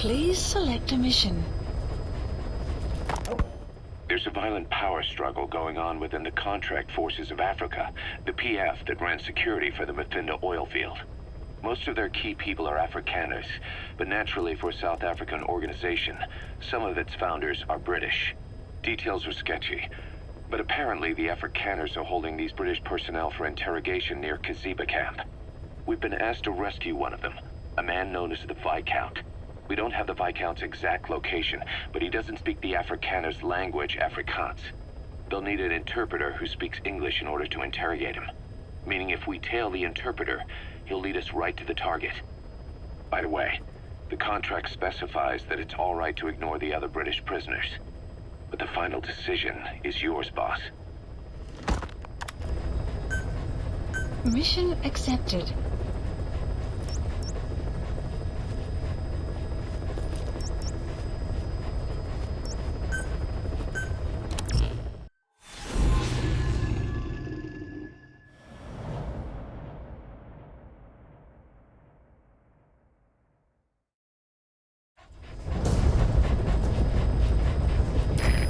Please select a mission. There's a violent power struggle going on within the contract forces of Africa, the PF that ran security for the Mafinda oil field. Most of their key people are Afrikaners, but naturally for a South African organization, some of its founders are British. Details are sketchy, but apparently the Afrikaners are holding these British personnel for interrogation near Kaziba camp. We've been asked to rescue one of them, a man known as the Viscount. We don't have the Viscount's exact location, but he doesn't speak the Afrikaners' language, Afrikaans. They'll need an interpreter who speaks English in order to interrogate him. Meaning if we tail the interpreter, he'll lead us right to the target. By the way, the contract specifies that it's all right to ignore the other British prisoners. But the final decision is yours, boss. Mission accepted.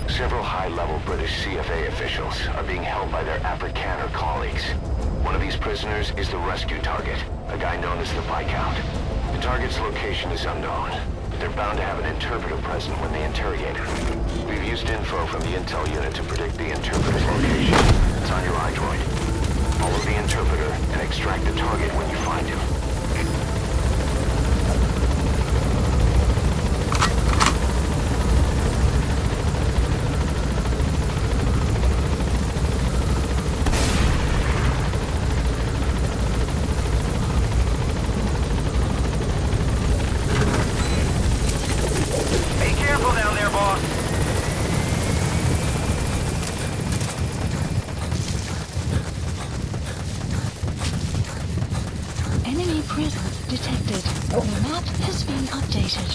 Several high-level British CFA officials are being held by their Afrikaner colleagues. One of these prisoners is the rescue target, a guy known as the Viscount. The target's location is unknown, but they're bound to have an interpreter present when they interrogate him. We've used info from the intel unit to predict the interpreter's location. It's on your iDroid. Follow the interpreter and extract the target when you find him. Enemy presence detected. The map has been updated.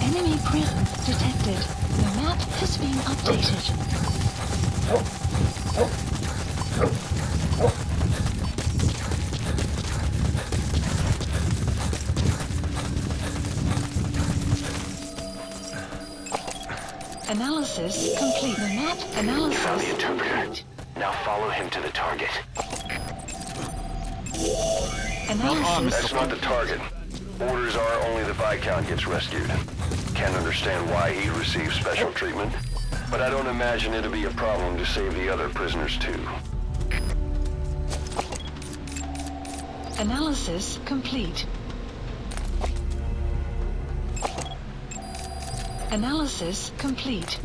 Enemy presence detected. The map has been updated. Analysis complete. The map analysis. You found the interpreter. Now follow him to the target. Analysis. That's not the target. Orders are only the Viscount gets rescued. Can't understand why he receives special treatment, but I don't imagine it'll be a problem to save the other prisoners too. Analysis complete. Analysis complete.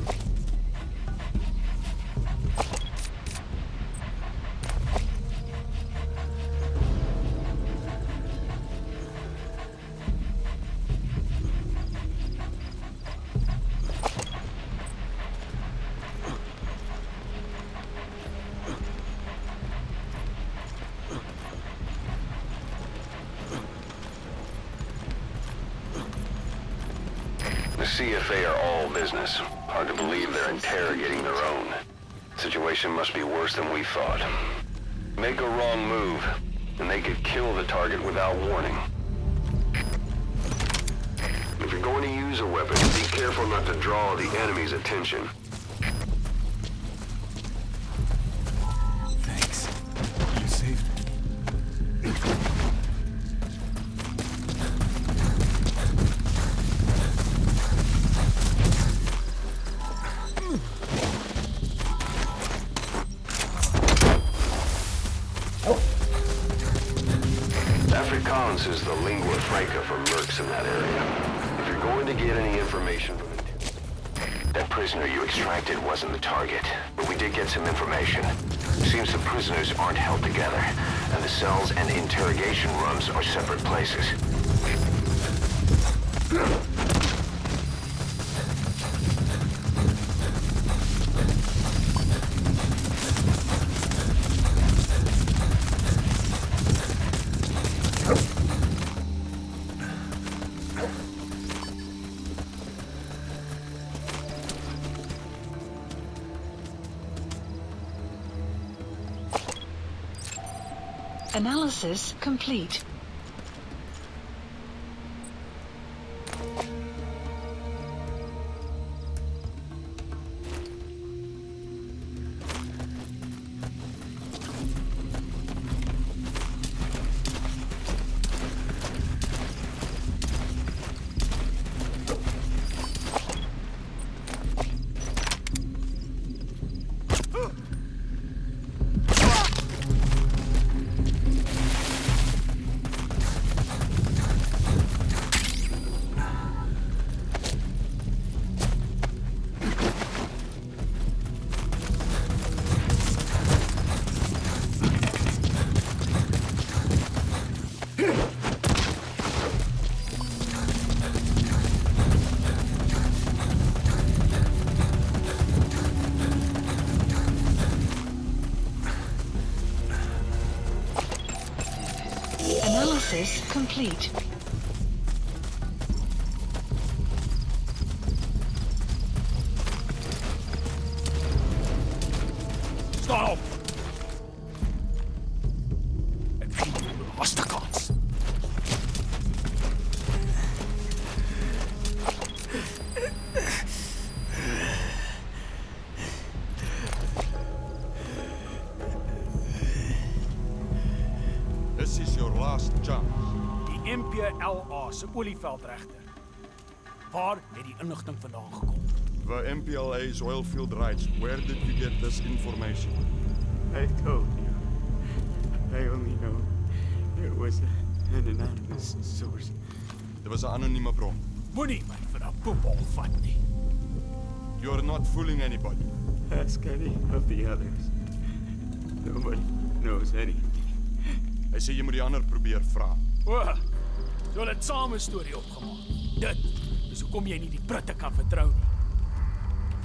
The CFA are all business. Hard to believe they're interrogating their own. Situation must be worse than we thought. Make a wrong move, and they could kill the target without warning. If you're going to use a weapon, be careful not to draw the enemy's attention. Thanks. You saved me. Afrikaans is the Lingua Franca for mercs in that area. If you're going to get any information from it... That prisoner you extracted wasn't the target, but we did get some information. Seems the prisoners aren't held together, and the cells and interrogation rooms are separate places. Analysis complete. Analysis complete. Stop! Ek gee jou 'n laaste kans. This is your last chance. Die MPLA se olieveldregter. Waar het die inligting vandaan gekom? The MPLA's oilfield rights. Where did you get this information? I told you. I only know it was an anonymous source. Dit was 'n anonieme bron. Moenie my vir 'n poepel vat nie. You're not fooling anybody. Ask any of the others. Nobody knows anything. Hy sê jy moet die ander probeer vra. O, jy het saam 'n storie opgemaak. Dit is hoekom jy nie die Britte kan vertrou nie.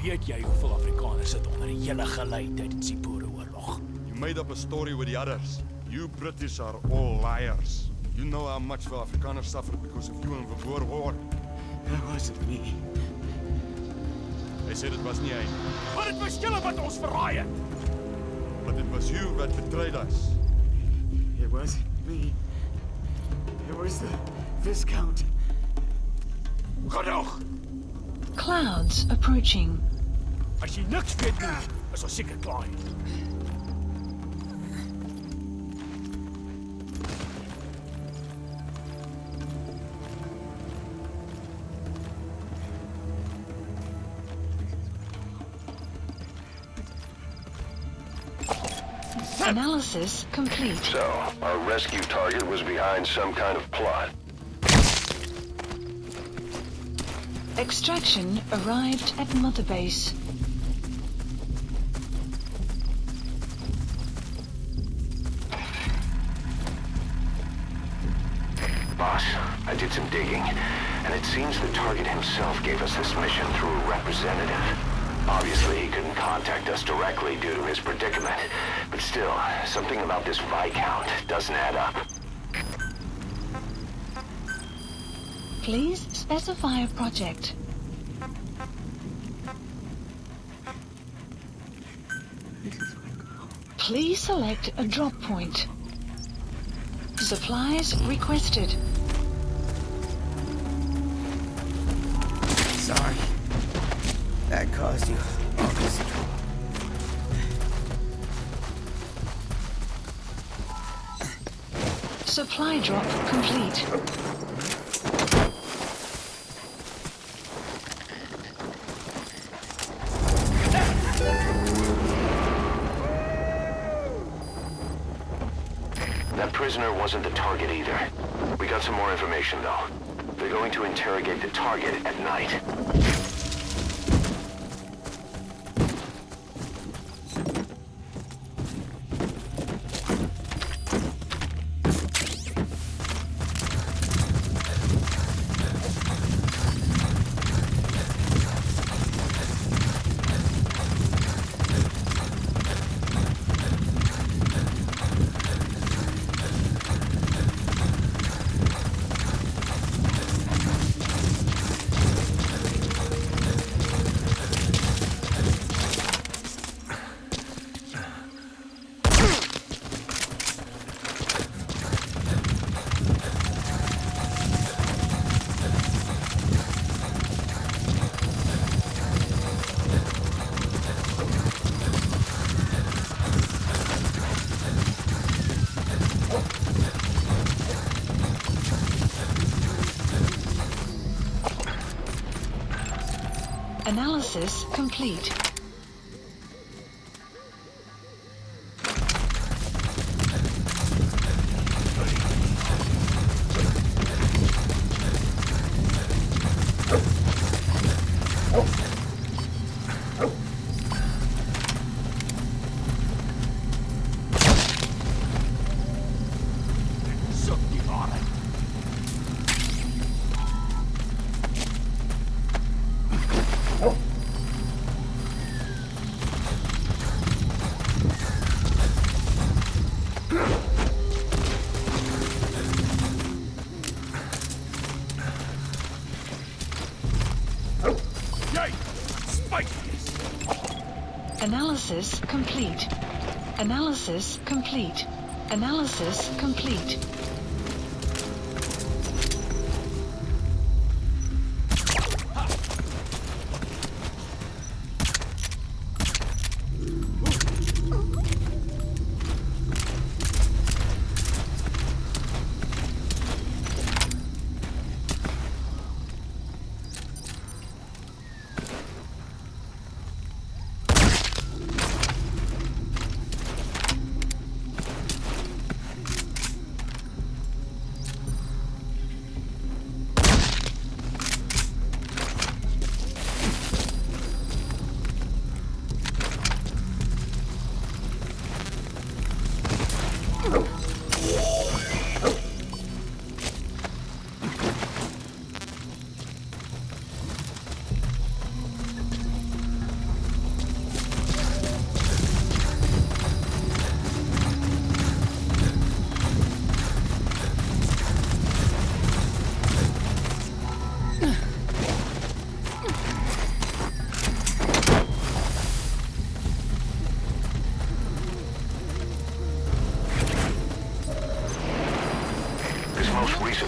Weet jy hoeveel Afrikaners sit onder die hele gelei tydens die Boereoorlog? You made up a story with the others. You British are all liars. You know how much the Afrikaners suffered because of you in the Boer War. That wasn't me. Hy sê dit was nie hy, Maar dit was julle wat ons verraai het. but it was you that betrayed us. It wasn't me. It was the Viscount. Genoeg! Clouds approaching. As jy niks weet nie, is ons seker klaar. Analysis complete. So, our rescue target was behind some kind of plot. Extraction arrived at Mother Base. Boss, I did some digging, and it seems the target himself gave us this mission through a representative. Obviously, he couldn't contact us directly due to his predicament, but still, something about this Viscount doesn't add up. Please specify a project. Please select a drop point. Supplies requested. Sorry. That caused you all this trouble. Supply drop complete. That prisoner wasn't the target either. We got some more information, though. They're going to interrogate the target at night. Analysis complete. Analysis complete. Analysis complete. Analysis complete.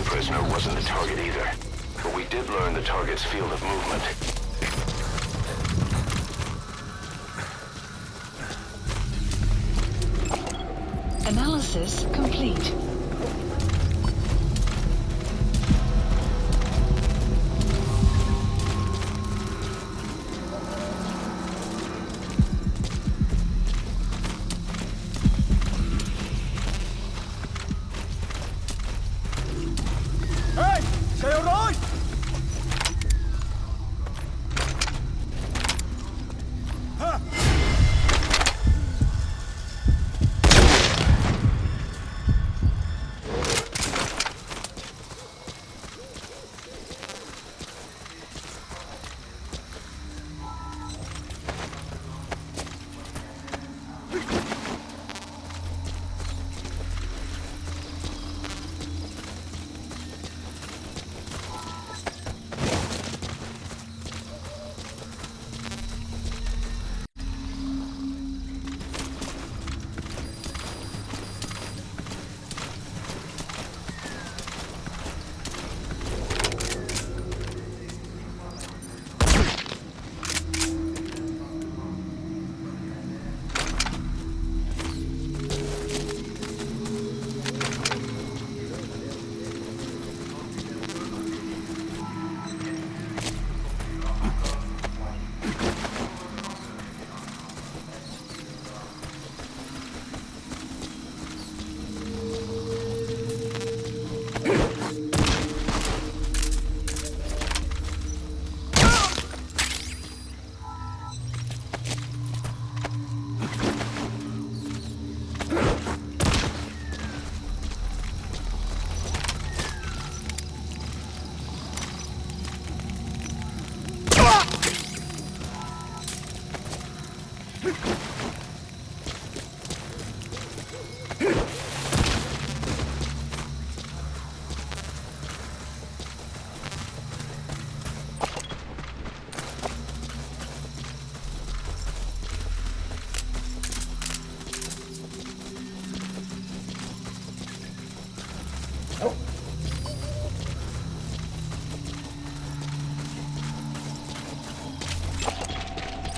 Prisoner wasn't the target either, but we did learn the target's field of movement. Analysis complete.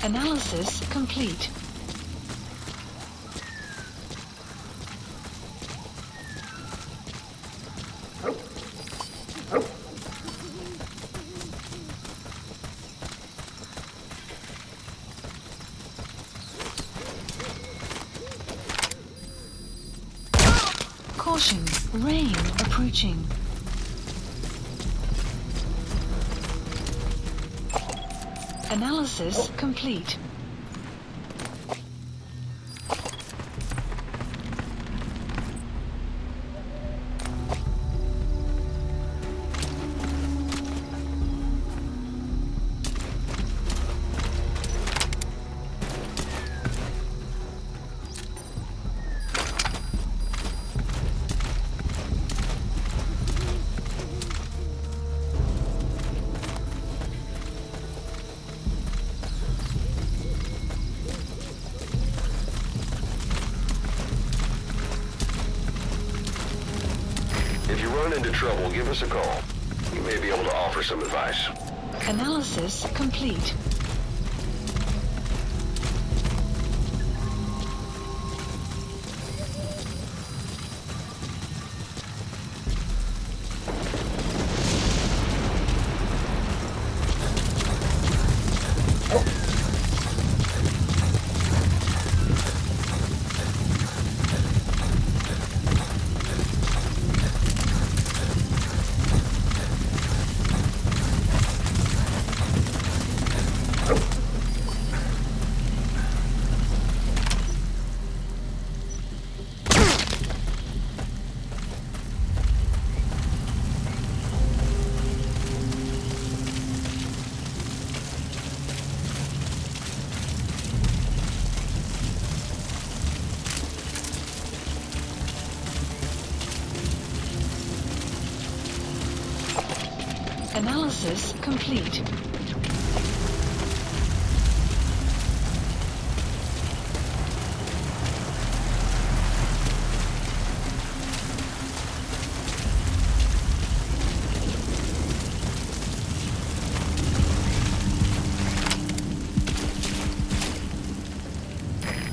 Analysis complete. Rain approaching. Analysis complete. If you run into trouble, give us a call. We may be able to offer some advice. Analysis complete. Analysis complete.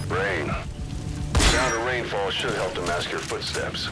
Rain. The sound of rainfall should help to mask your footsteps.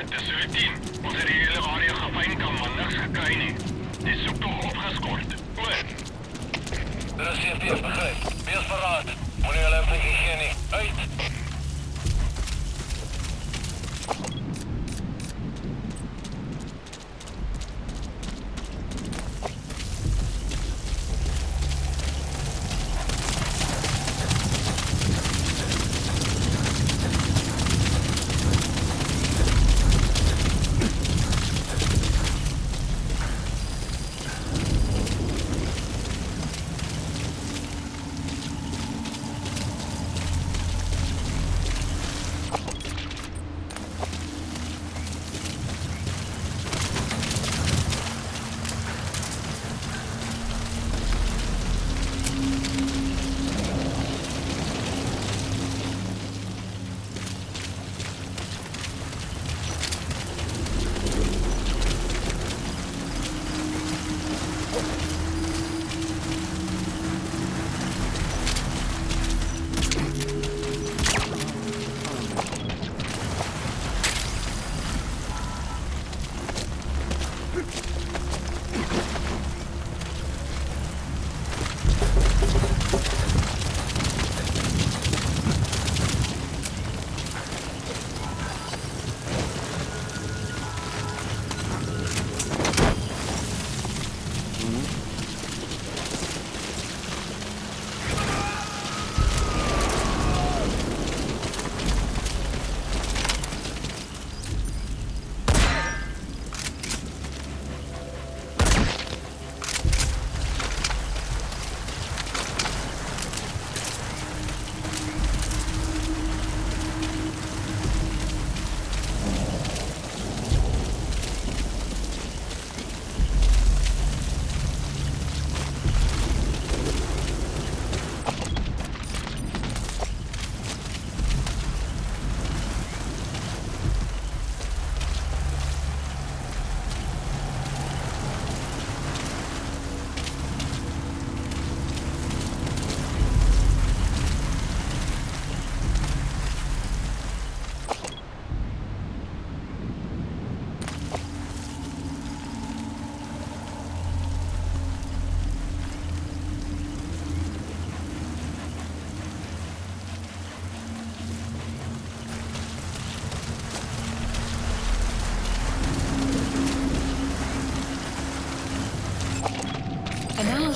Dis routine. Ons het die hele area gefynkamp, maar niks gekry nie. Die soektog opgeskort. Oor. Dit is CP, begryp. Wees verraad. Moenie hulle implisie gee nie. Uit.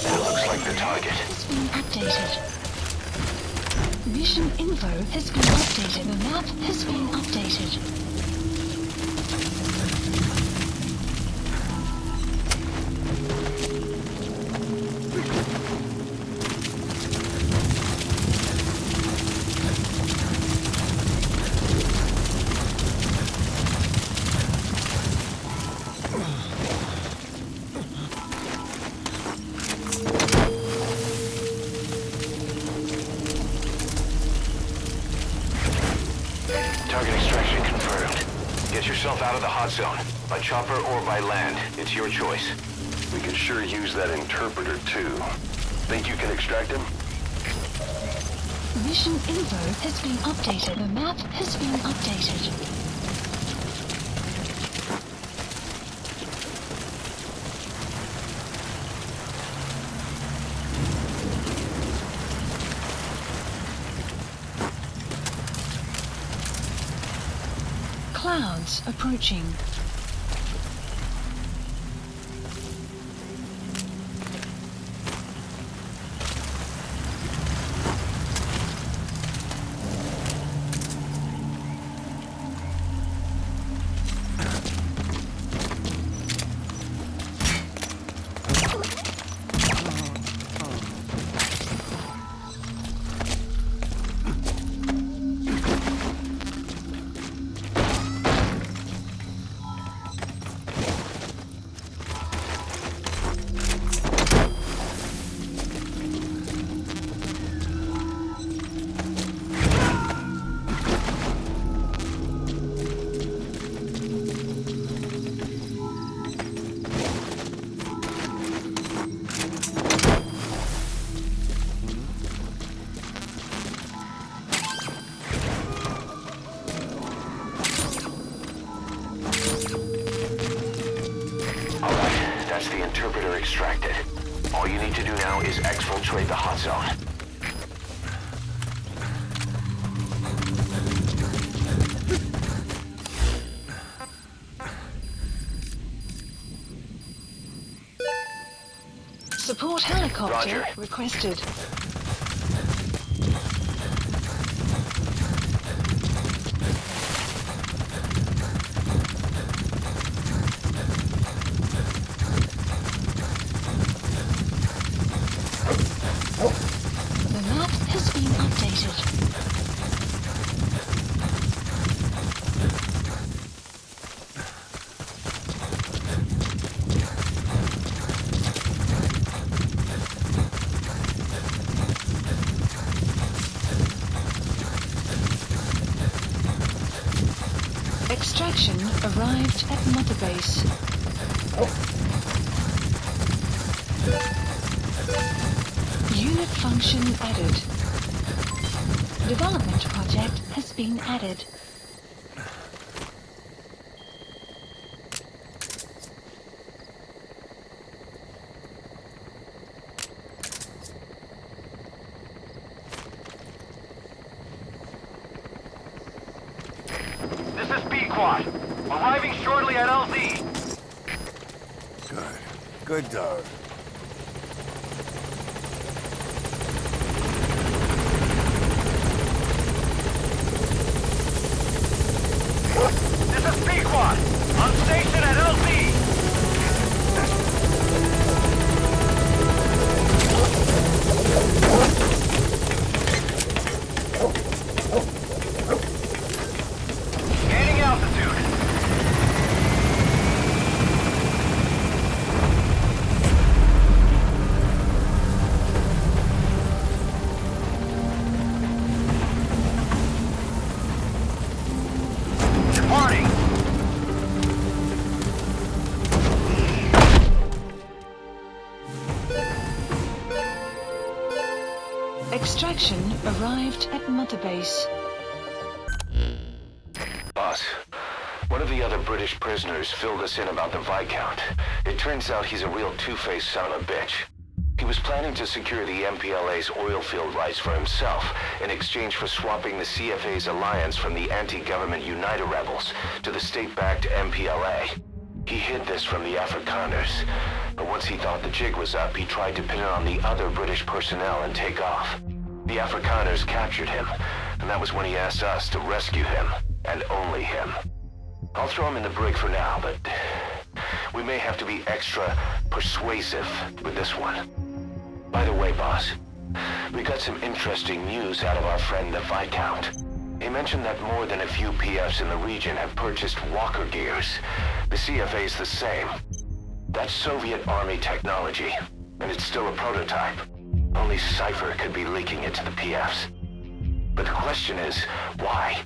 That looks like the target. Has been updated. Mission info has been updated. The map has been updated. Target extraction confirmed. Get yourself out of the hot zone. By chopper or by land. It's your choice. We could sure use that interpreter too. Think you can extract him? Mission info has been updated. The map has been updated. Clouds approaching. That's the interpreter extracted. All you need to do now is exfiltrate the hot zone. Support helicopter Roger. requested. The map has been updated. Extraction arrived at Mother Base. Unit function added. Development project has been added. This is B-Quad. Arriving shortly at LZ. Good dog. This is B-Quad. On station at LZ. Gaining altitude. Departing. Extraction arrived at Mother Base. Boss, one of the other British prisoners filled us in about the Viscount. It turns out he's a real two-faced son of a bitch. He was planning to secure the MPLA's oil field rights for himself in exchange for swapping the CFA's alliance from the anti-government Uniter rebels to the state-backed MPLA. He hid this from the Afrikaners, But once he thought the jig was up, he tried to pin it on the other British personnel and take off. The Afrikaners captured him, and that was when he asked us to rescue him, and only him. I'll throw him in the brig for now, but we may have to be extra persuasive with this one. By the way, boss, we got some interesting news out of our friend the Viscount. He mentioned that more than a few PFs in the region have purchased walker gears. The CFA's the same. That's Soviet Army technology, and it's still a prototype. Only Cypher could be leaking it to the PFs. But the question is, why?